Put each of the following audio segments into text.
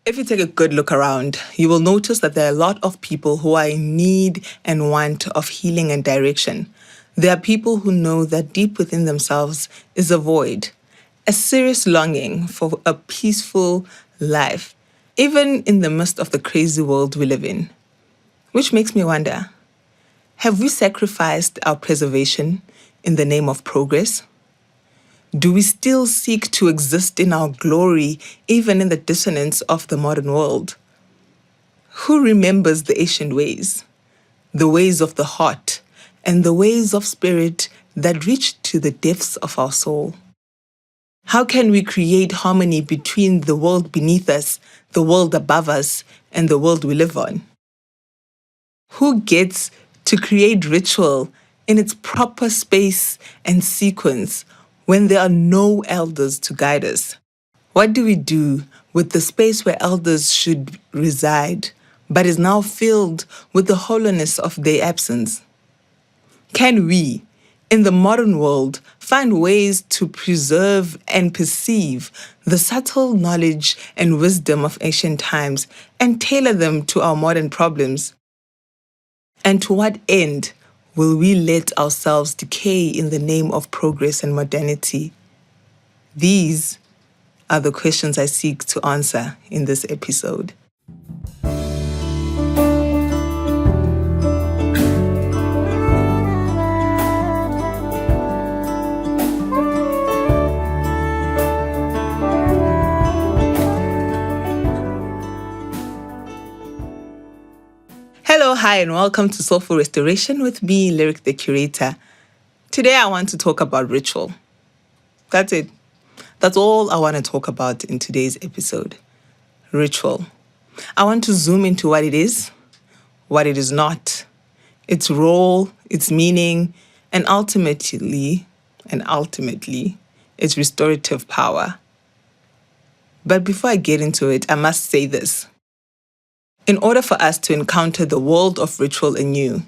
If you take a good look around, you will notice that there are a lot of people who are in need and want of healing and direction. There are people who know that deep within themselves is a void, a serious longing for a peaceful life, even in the midst of the crazy world we live in. Which makes me wonder, have we sacrificed our preservation in the name of progress? Do we still seek to exist in our glory, even in the dissonance of the modern world? Who remembers the ancient ways, the ways of the heart, and the ways of spirit that reach to the depths of our soul? How can we create harmony between the world beneath us, the world above us, and the world we live on? Who gets to create ritual in its proper space and sequence when there are no elders to guide us? What do we do with the space where elders should reside, but is now filled with the hollowness of their absence? Can we, in the modern world, find ways to preserve and perceive the subtle knowledge and wisdom of ancient times and tailor them to our modern problems? And to what end will we let ourselves decay in the name of progress and modernity? These are the questions I seek to answer in this episode. Hello, hi, and welcome to Soulful Restoration with me, Lyric the Curator. Today I want to talk about ritual. That's it. That's all I want to talk about in today's episode. Ritual. I want to zoom into what it is not, its role, its meaning, and ultimately, its restorative power. But before I get into it, I must say this. In order for us to encounter the world of ritual anew,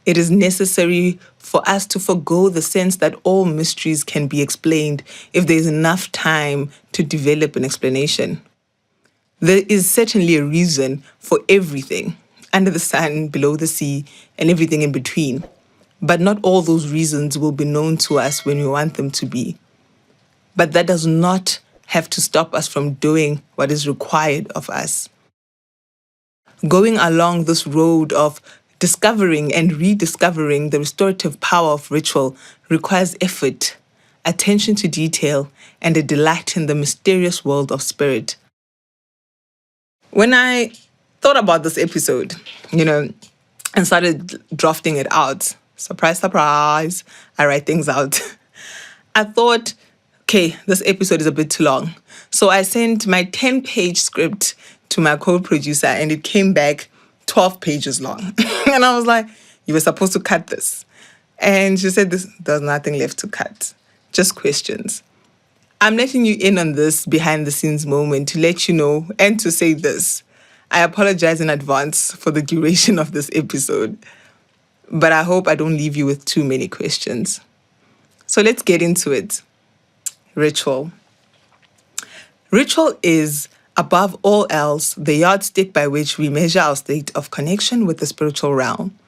it is necessary for us to forgo the sense that all mysteries can be explained if there is enough time to develop an explanation. There is certainly a reason for everything, under the sun, below the sea, and everything in between. But not all those reasons will be known to us when we want them to be. But that does not have to stop us from doing what is required of us. Going along this road of discovering and rediscovering the restorative power of ritual requires effort, attention to detail, and a delight in the mysterious world of spirit. When I thought about this episode, and started drafting it out, surprise, surprise, I write things out. I thought, okay, this episode is a bit too long. So I sent my 10-page script to my co-producer and it came back 12 pages long. And I was like, you were supposed to cut this. And she said, there's nothing left to cut, just questions. I'm letting you in on this behind the scenes moment to let you know and to say this. I apologize in advance for the duration of this episode, but I hope I don't leave you with too many questions. So let's get into it. Ritual. Ritual is, above all else, the yardstick by which we measure our state of connection with the spiritual realm.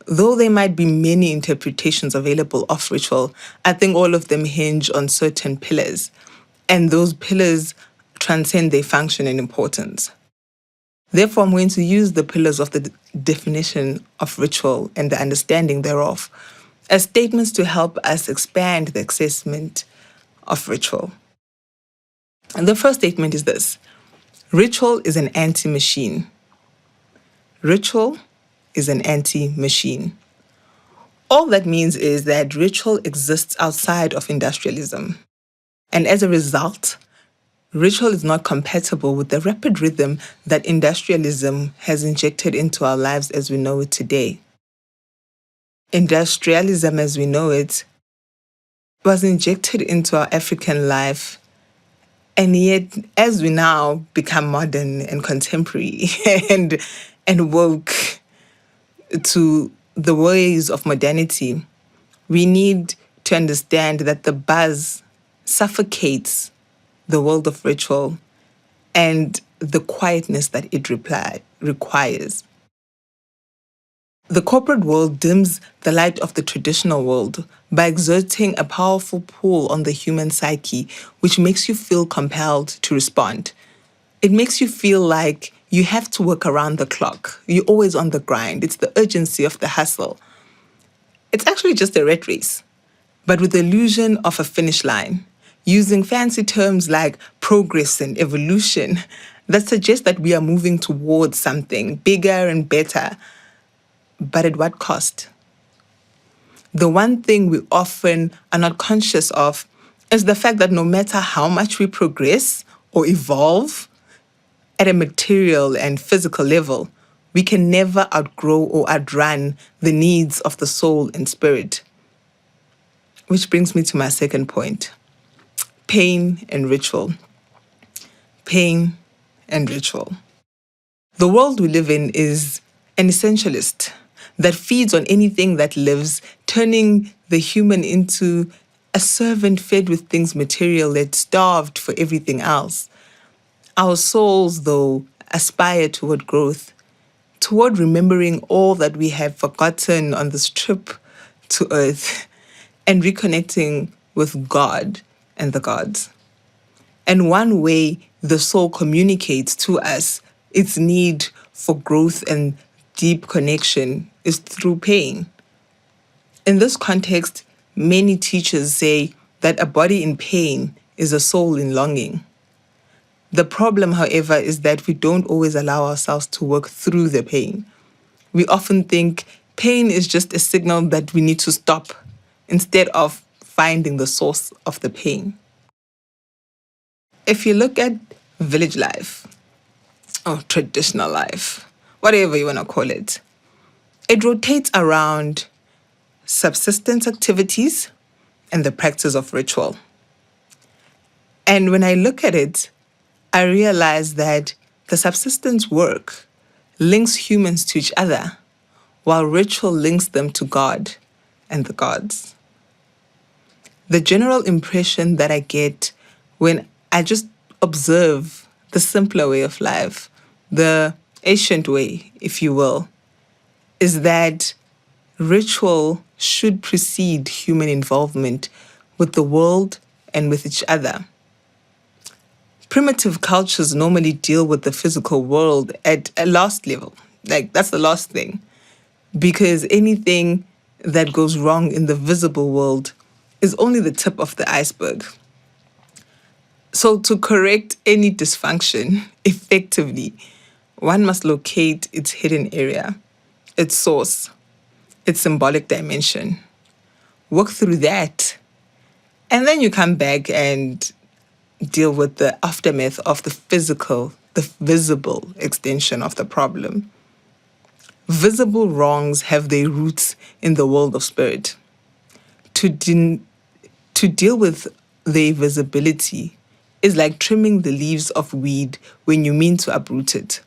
Though there might be many interpretations available of ritual, I think all of them hinge on certain pillars, and those pillars transcend their function and importance. Therefore, I'm going to use the pillars of the definition of ritual and the understanding thereof as statements to help us expand the assessment of ritual. And the first statement is this: ritual is an anti-machine. Ritual is an anti-machine. All that means is that ritual exists outside of industrialism. And as a result, ritual is not compatible with the rapid rhythm that industrialism has injected into our lives as we know it today. Industrialism as we know it was injected into our African life. And yet, as we now become modern and contemporary and woke to the ways of modernity, we need to understand that the buzz suffocates the world of ritual and the quietness that it requires. The corporate world dims the light of the traditional world by exerting a powerful pull on the human psyche, which makes you feel compelled to respond. It makes you feel like you have to work around the clock. You're always on the grind. It's the urgency of the hustle. It's actually just a rat race, but with the illusion of a finish line, using fancy terms like progress and evolution that suggest that we are moving towards something bigger and better. But at what cost? The one thing we often are not conscious of is the fact that no matter how much we progress or evolve at a material and physical level, we can never outgrow or outrun the needs of the soul and spirit. Which brings me to my second point: pain and ritual. Pain and ritual. The world we live in is an essentialist that feeds on anything that lives, turning the human into a servant fed with things material yet starved for everything else. Our souls, though, aspire toward growth, toward remembering all that we have forgotten on this trip to earth and reconnecting with God and the gods. And one way the soul communicates to us its need for growth and deep connection is through pain. In this context, many teachers say that a body in pain is a soul in longing. The problem, however, is that we don't always allow ourselves to work through the pain. We often think pain is just a signal that we need to stop instead of finding the source of the pain. If you look at village life or traditional life, whatever you want to call it, it rotates around subsistence activities and the practice of ritual. And when I look at it, I realize that the subsistence work links humans to each other, while ritual links them to God and the gods. The general impression that I get when I just observe the simpler way of life, the ancient way, if you will, is that ritual should precede human involvement with the world and with each other. Primitive cultures normally deal with the physical world at a last level. Like, that's the last thing. Because anything that goes wrong in the visible world is only the tip of the iceberg. So to correct any dysfunction effectively, one must locate its hidden area, its source, its symbolic dimension. Work through that. And then you come back and deal with the aftermath of the physical, the visible extension of the problem. Visible wrongs have their roots in the world of spirit. To deal with their visibility is like trimming the leaves of weed when you mean to uproot it.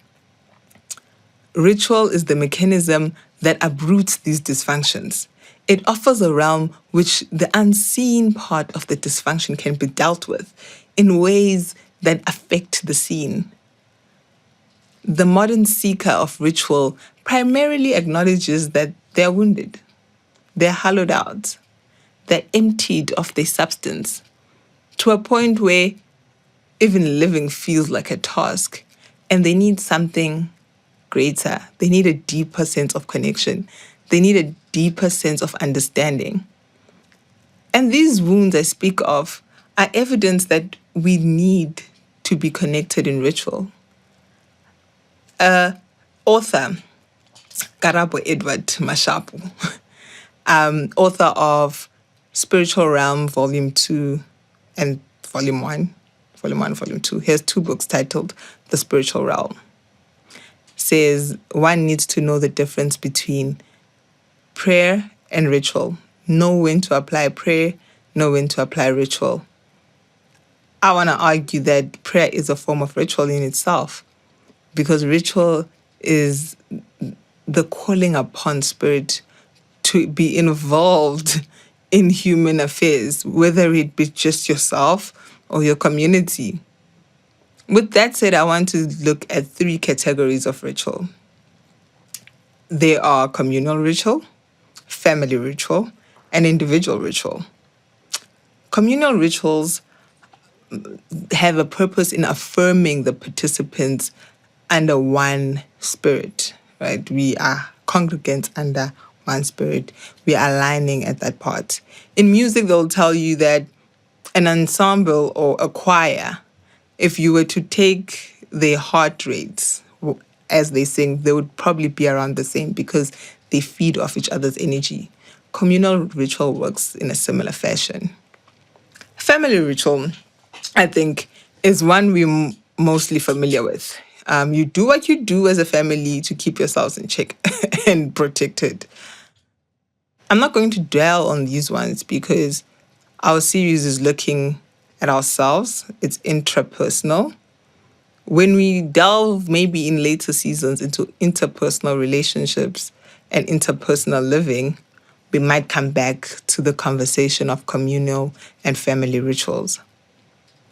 Ritual is the mechanism that uproots these dysfunctions. It offers a realm which the unseen part of the dysfunction can be dealt with in ways that affect the seen. The modern seeker of ritual primarily acknowledges that they're wounded, they're hollowed out, they're emptied of their substance, to a point where even living feels like a task, and they need something greater. They need a deeper sense of connection. They need a deeper sense of understanding. And these wounds I speak of are evidence that we need to be connected in ritual. Author, Karabo Edward Mashapu, author of Spiritual Realm, Volume 2 and Volume 1, Volume 2. He has 2 books titled The Spiritual Realm. Says one needs to know the difference between prayer and ritual. Know when to apply prayer, know when to apply ritual. I want to argue that prayer is a form of ritual in itself, because ritual is the calling upon spirit to be involved in human affairs, whether it be just yourself or your community. With that said, I want to look at three categories of ritual. They are communal ritual, family ritual, and individual ritual. Communal rituals have a purpose in affirming the participants under one spirit, right? We are congregants under one spirit. We are aligning at that part. In music, they'll tell you that an ensemble or a choir, if you were to take their heart rates as they sing, they would probably be around the same because they feed off each other's energy. Communal ritual works in a similar fashion. Family ritual, I think, is one we're mostly familiar with. You do what you do as a family to keep yourselves in check and protected. I'm not going to dwell on these ones because our series is looking at ourselves. It's intrapersonal. When we delve maybe in later seasons into interpersonal relationships and interpersonal living, we might come back to the conversation of communal and family rituals.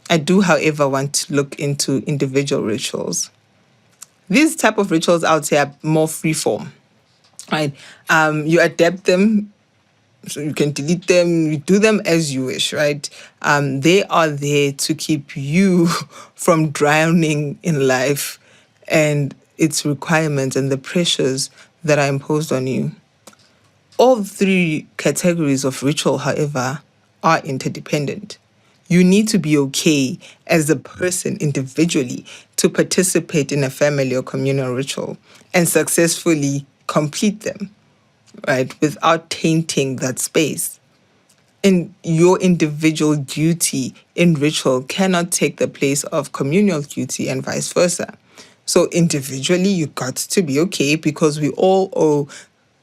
I do, however, want to look into individual rituals. These type of rituals out here are more freeform, right? You adapt them, so you can delete them, you do them as you wish, right? They are there to keep you from drowning in life and its requirements and the pressures that are imposed on you. All three categories of ritual, however, are interdependent. You need to be okay as a person individually to participate in a family or communal ritual and successfully complete them, right, without tainting that space. And your individual duty in ritual cannot take the place of communal duty and vice versa. So individually, you got to be okay because we all owe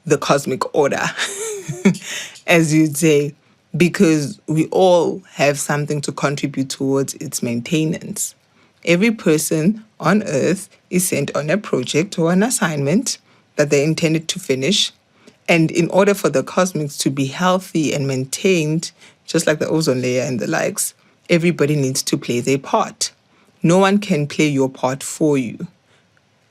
the cosmic order, as you'd say, because we all have something to contribute towards its maintenance. Every person on earth is sent on a project or an assignment that they intended to finish. And in order for the cosmics to be healthy and maintained, just like the ozone layer and the likes, everybody needs to play their part. No one can play your part for you.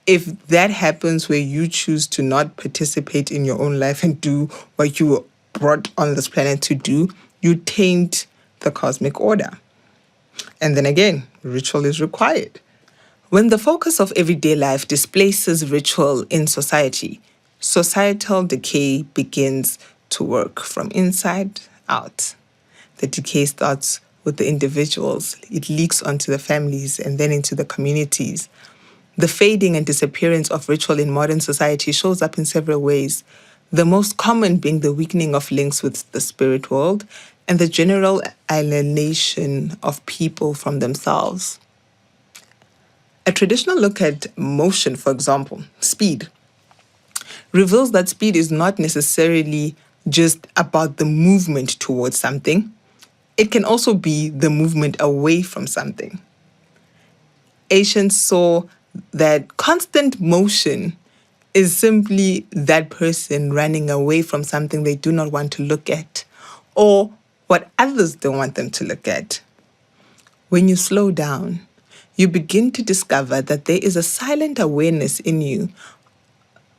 If that happens where you choose to not participate in your own life and do what you were brought on this planet to do, you taint the cosmic order. And then again, ritual is required. When the focus of everyday life displaces ritual in society, societal decay begins to work from inside out. The decay starts with the individuals, it leaks onto the families and then into the communities. The fading and disappearance of ritual in modern society shows up in several ways, the most common being the weakening of links with the spirit world and the general alienation of people from themselves. A traditional look at motion, for example, speed, reveals that speed is not necessarily just about the movement towards something. It can also be the movement away from something. Ancients saw that constant motion is simply that person running away from something they do not want to look at or what others don't want them to look at. When you slow down, you begin to discover that there is a silent awareness in you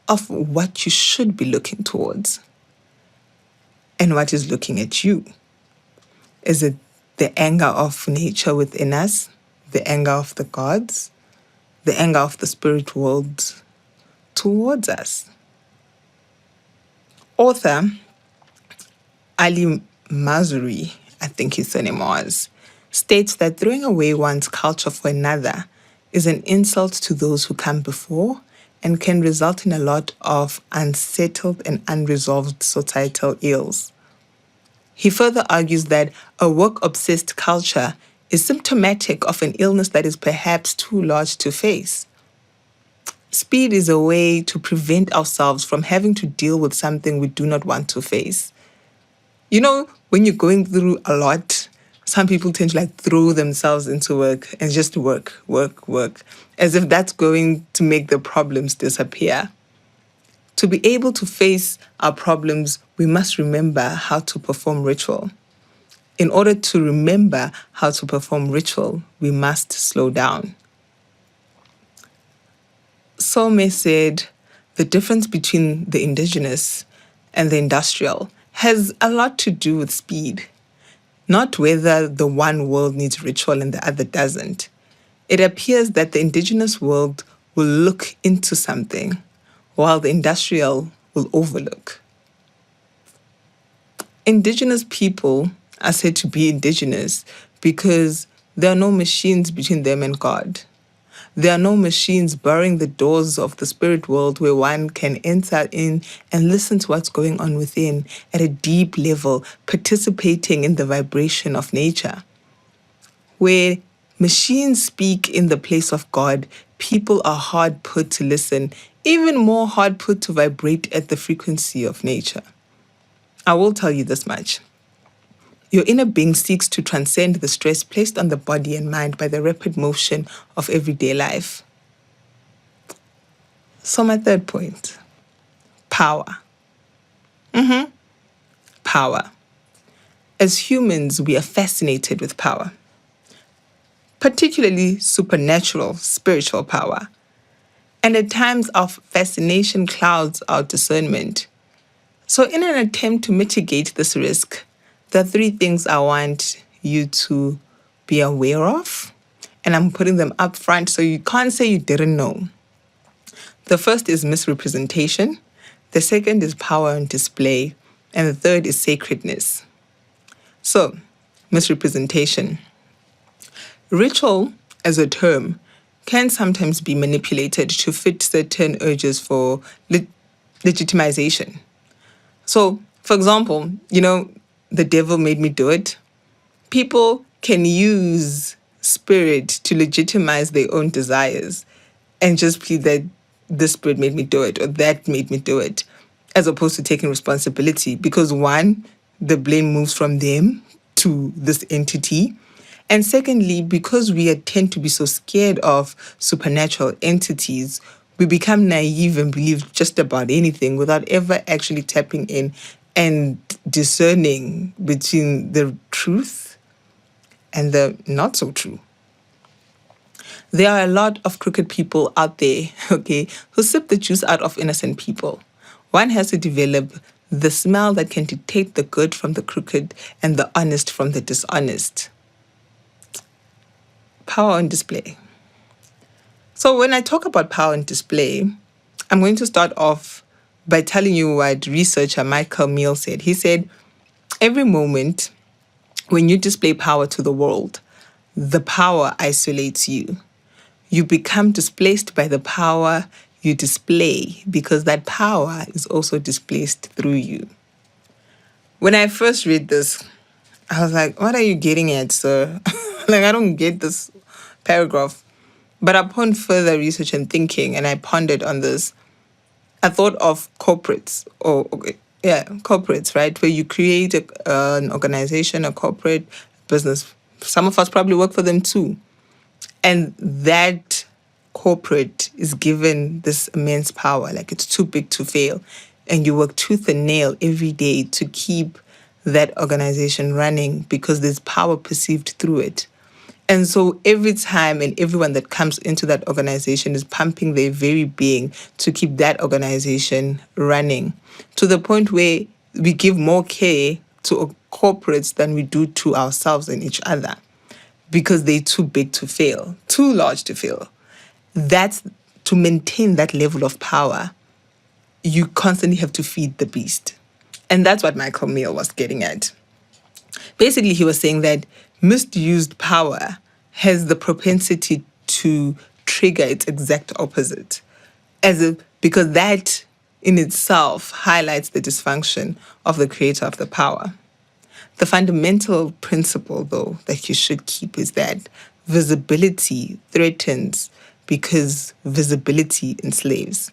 of what you should be looking towards and what is looking at you. Is it the anger of nature within us, the anger of the gods, the anger of the spirit world towards us? Author Ali Mazrui, I think his surname was, states that throwing away one's culture for another is an insult to those who come before and can result in a lot of unsettled and unresolved societal ills. He further argues that a work-obsessed culture is symptomatic of an illness that is perhaps too large to face. Speed is a way to prevent ourselves from having to deal with something we do not want to face. You know, when you're going through a lot, some people tend to throw themselves into work and just work, as if that's going to make the problems disappear. To be able to face our problems, we must remember how to perform ritual. In order to remember how to perform ritual, we must slow down. Some said the difference between the indigenous and the industrial has a lot to do with speed, not whether the one world needs ritual and the other doesn't. It appears that the indigenous world will look into something, while the industrial will overlook. Indigenous people are said to be indigenous because there are no machines between them and God. There are no machines barring the doors of the spirit world where one can enter in and listen to what's going on within at a deep level, participating in the vibration of nature. Where machines speak in the place of God, people are hard put to listen, even more hard put to vibrate at the frequency of nature. I will tell you this much. Your inner being seeks to transcend the stress placed on the body and mind by the rapid motion of everyday life. So my third point, power. Power. As humans, we are fascinated with power, particularly supernatural, spiritual power. And at times, our fascination clouds our discernment. So in an attempt to mitigate this risk, there are three things I want you to be aware of, and I'm putting them up front so you can't say you didn't know. The first is misrepresentation, the second is power on display, and the third is sacredness. So, misrepresentation. Ritual, as a term, can sometimes be manipulated to fit certain urges for legitimization. So, for example, the devil made me do it. People can use spirit to legitimize their own desires and just plead that this spirit made me do it or that made me do it, as opposed to taking responsibility. Because one, the blame moves from them to this entity. And secondly, because we tend to be so scared of supernatural entities, we become naive and believe just about anything without ever actually tapping in and discerning between the truth and the not so true. There are a lot of crooked people out there, okay, who sip the juice out of innocent people. One has to develop the smell that can detect the good from the crooked and the honest from the dishonest. Power on display. So when I talk about power on display, I'm going to start off by telling you what researcher Michael Meal said. He said, every moment when you display power to the world, the power isolates you. You become displaced by the power you display because that power is also displaced through you. When I first read this, I was like, what are you getting at, sir? I don't get this paragraph. But upon further research and thinking, and I pondered on this, I thought of corporates, corporates, right? Where you create an organization, a corporate business. Some of us probably work for them too. And that corporate is given this immense power, like it's too big to fail. And you work tooth and nail every day to keep that organization running because there's power perceived through it. And so every time and everyone that comes into that organization is pumping their very being to keep that organization running, to the point where we give more care to corporates than we do to ourselves and each other because they're too big to fail, too large to fail. That's to maintain that level of power, you constantly have to feed the beast. And that's what Michael Meal was getting at. Basically, he was saying that misused power has the propensity to trigger its exact opposite, because that in itself highlights the dysfunction of the creator of the power. The fundamental principle, though, that you should keep is that visibility threatens because visibility enslaves.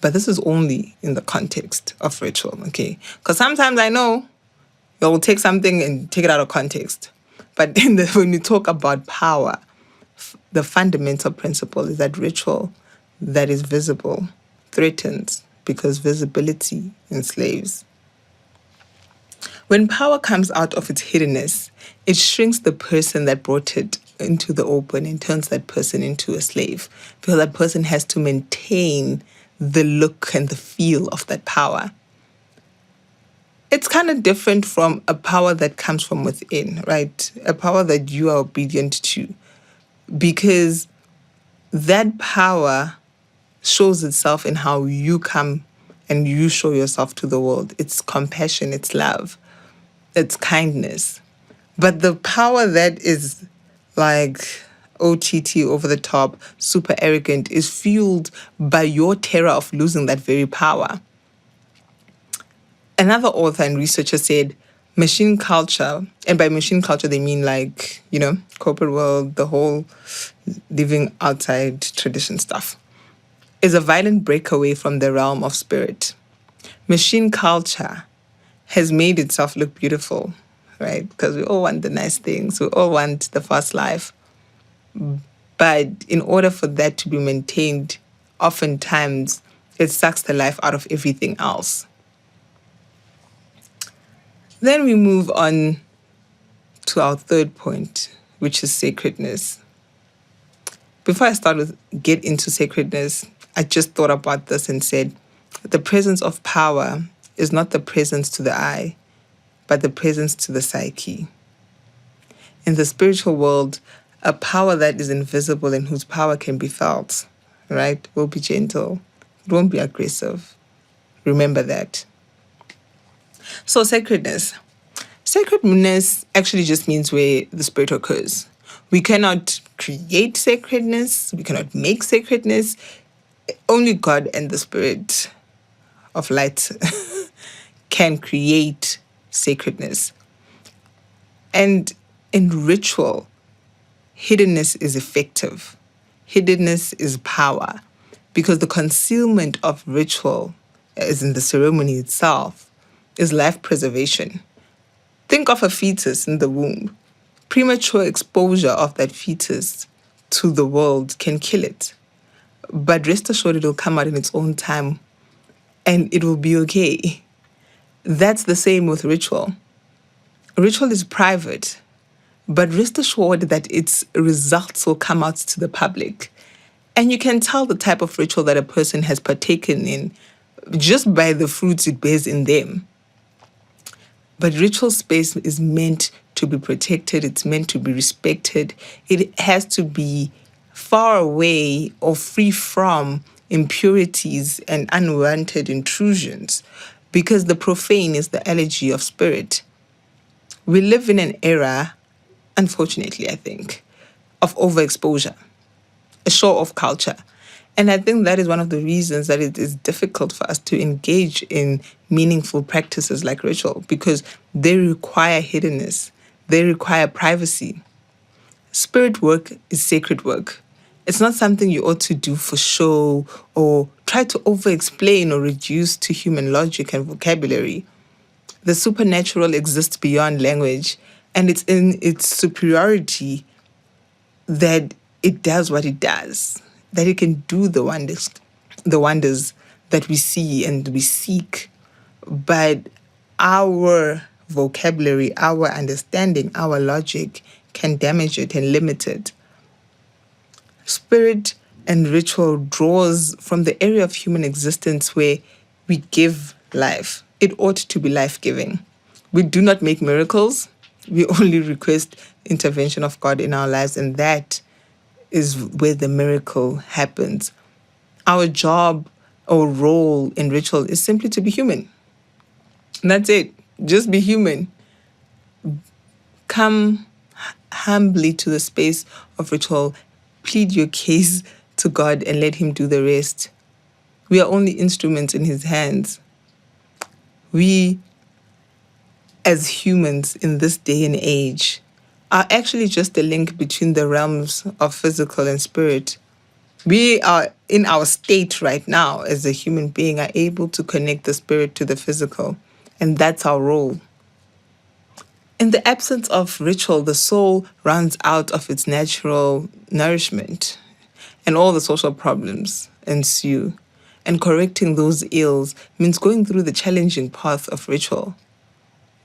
But this is only in the context of ritual, okay? Because sometimes I know you'll take something and take it out of context. But when you talk about power, the fundamental principle is that ritual that is visible threatens because visibility enslaves. When power comes out of its hiddenness, it shrinks the person that brought it into the open and turns that person into a slave, because that person has to maintain the look and the feel of that power. It's kind of different from a power that comes from within, right? A power that you are obedient to, because that power shows itself in how you come and you show yourself to the world. It's compassion, it's love, it's kindness. But the power that is like OTT, over the top, super arrogant, is fueled by your terror of losing that very power. Another author and researcher said machine culture, and by machine culture they mean like, corporate world, the whole living outside tradition stuff, is a violent breakaway from the realm of spirit. Machine culture has made itself look beautiful, right? Because we all want the nice things, we all want the fast life. But in order for that to be maintained, oftentimes it sucks the life out of everything else. Then we move on to our third point, which is sacredness. Before I get into sacredness, I just thought about this and said, the presence of power is not the presence to the eye, but the presence to the psyche. In the spiritual world, a power that is invisible and whose power can be felt, right, will be gentle. It won't be aggressive. Remember that. So sacredness. Sacredness actually just means where the spirit occurs. We cannot create sacredness. We cannot make sacredness. Only God and the spirit of light can create sacredness. And in ritual, hiddenness is effective. Hiddenness is power, because the concealment of ritual, as in the ceremony itself, is life preservation. Think of a fetus in the womb. Premature exposure of that fetus to the world can kill it. But rest assured, it will come out in its own time and it will be okay. That's the same with ritual. Ritual is private, but rest assured that its results will come out to the public. And you can tell the type of ritual that a person has partaken in just by the fruits it bears in them. But ritual space is meant to be protected. It's meant to be respected. It has to be far away or free from impurities and unwanted intrusions, because the profane is the allergy of spirit. We live in an era, unfortunately, I think, of overexposure, a show-off culture. And I think that is one of the reasons that it is difficult for us to engage in meaningful practices like ritual, because they require hiddenness. They require privacy. Spirit work is sacred work. It's not something you ought to do for show or try to over-explain or reduce to human logic and vocabulary. The supernatural exists beyond language, and it's in its superiority that it does what it does, that it can do the wonders that we see and we seek. But our vocabulary, our understanding, our logic can damage it and limit it. Spirit and ritual draws from the area of human existence where we give life. It ought to be life-giving. We do not make miracles. We only request intervention of God in our lives, and that is where the miracle happens. Our job or role in ritual is simply to be human. And that's it. Just be human. Come humbly to the space of ritual. Plead your case to God and let Him do the rest. We are only instruments in His hands. We, as humans in this day and age, are actually just a link between the realms of physical and spirit. We are in our state right now as a human being are able to connect the spirit to the physical, and that's our role. In the absence of ritual, the soul runs out of its natural nourishment, and all the social problems ensue. And correcting those ills means going through the challenging path of ritual.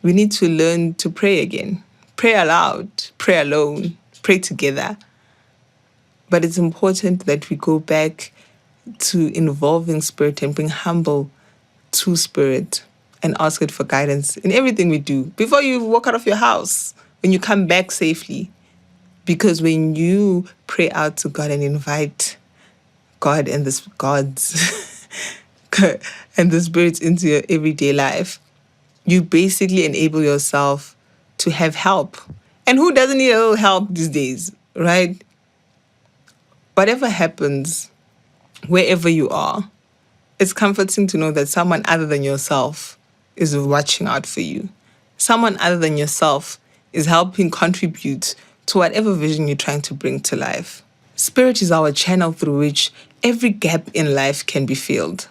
We need to learn to pray again. Pray aloud, pray alone, pray together. But it's important that we go back to involving spirit and being humble to spirit and ask it for guidance in everything we do. Before you walk out of your house, when you come back safely. Because when you pray out to God and invite God and the gods and the spirits into your everyday life, you basically enable yourself to have help. And who doesn't need a little help these days, right? Whatever happens, wherever you are, it's comforting to know that someone other than yourself is watching out for you. Someone other than yourself is helping contribute to whatever vision you're trying to bring to life. Spirit is our channel through which every gap in life can be filled.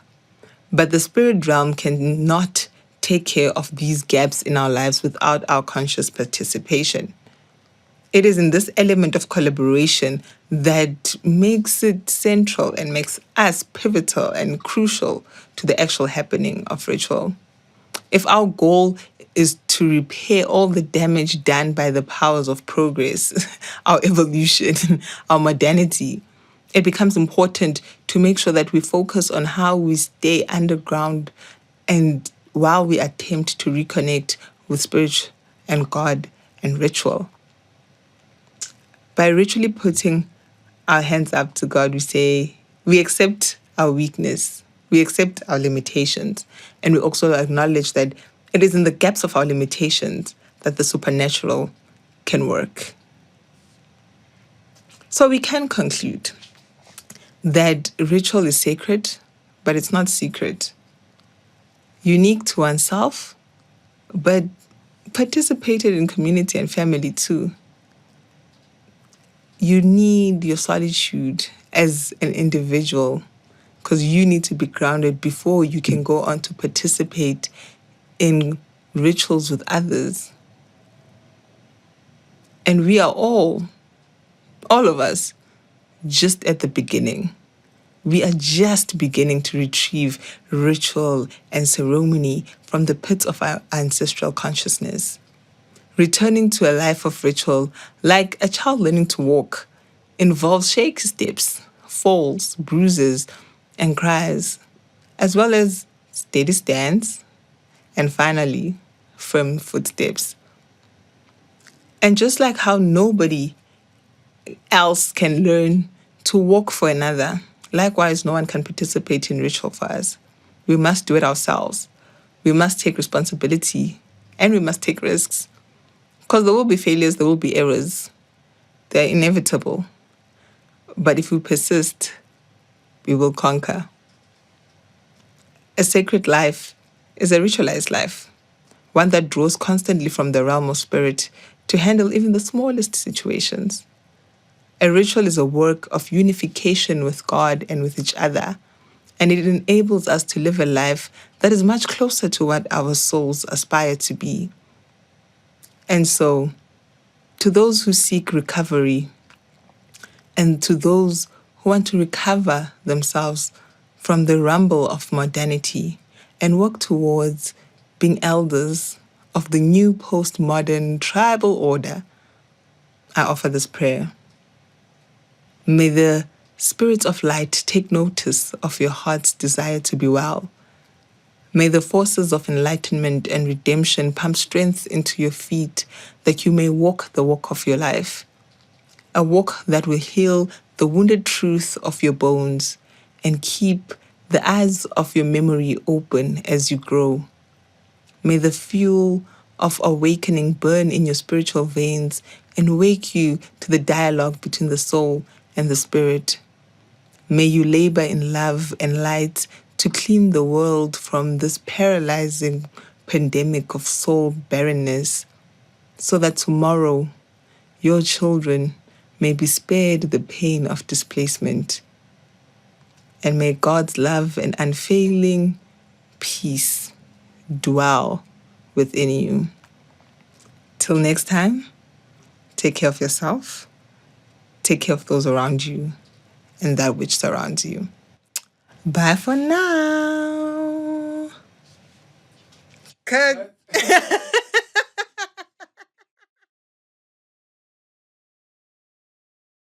But the spirit realm cannot take care of these gaps in our lives without our conscious participation. It is in this element of collaboration that makes it central and makes us pivotal and crucial to the actual happening of ritual. If our goal is to repair all the damage done by the powers of progress, our evolution, our modernity, it becomes important to make sure that we focus on how we stay underground and while we attempt to reconnect with spirit and God and ritual. By ritually putting our hands up to God, we say, we accept our weakness, we accept our limitations, and we also acknowledge that it is in the gaps of our limitations that the supernatural can work. So we can conclude that ritual is sacred, but it's not secret. Unique to oneself, but participated in community and family too. You need your solitude as an individual because you need to be grounded before you can go on to participate in rituals with others. And we are all of us, just at the beginning. We are just beginning to retrieve ritual and ceremony from the pits of our ancestral consciousness. Returning to a life of ritual, like a child learning to walk, involves shaky steps, falls, bruises, and cries, as well as steady stands, and finally, firm footsteps. And just like how nobody else can learn to walk for another, likewise, no one can participate in ritual for us. We must do it ourselves. We must take responsibility and we must take risks. Because there will be failures, there will be errors. They're inevitable. But if we persist, we will conquer. A sacred life is a ritualized life, one that draws constantly from the realm of spirit to handle even the smallest situations. A ritual is a work of unification with God and with each other, and it enables us to live a life that is much closer to what our souls aspire to be. And so, to those who seek recovery, and to those who want to recover themselves from the rumble of modernity and work towards being elders of the new postmodern tribal order, I offer this prayer. May the spirits of light take notice of your heart's desire to be well. May the forces of enlightenment and redemption pump strength into your feet that you may walk the walk of your life. A walk that will heal the wounded truth of your bones and keep the eyes of your memory open as you grow. May the fuel of awakening burn in your spiritual veins and wake you to the dialogue between the soul and the spirit. May you labor in love and light to clean the world from this paralyzing pandemic of soul barrenness, so that tomorrow your children may be spared the pain of displacement. And may God's love and unfailing peace dwell within you. Till next time, take care of yourself, take care of those around you, and that which surrounds you. Bye for now. Cut.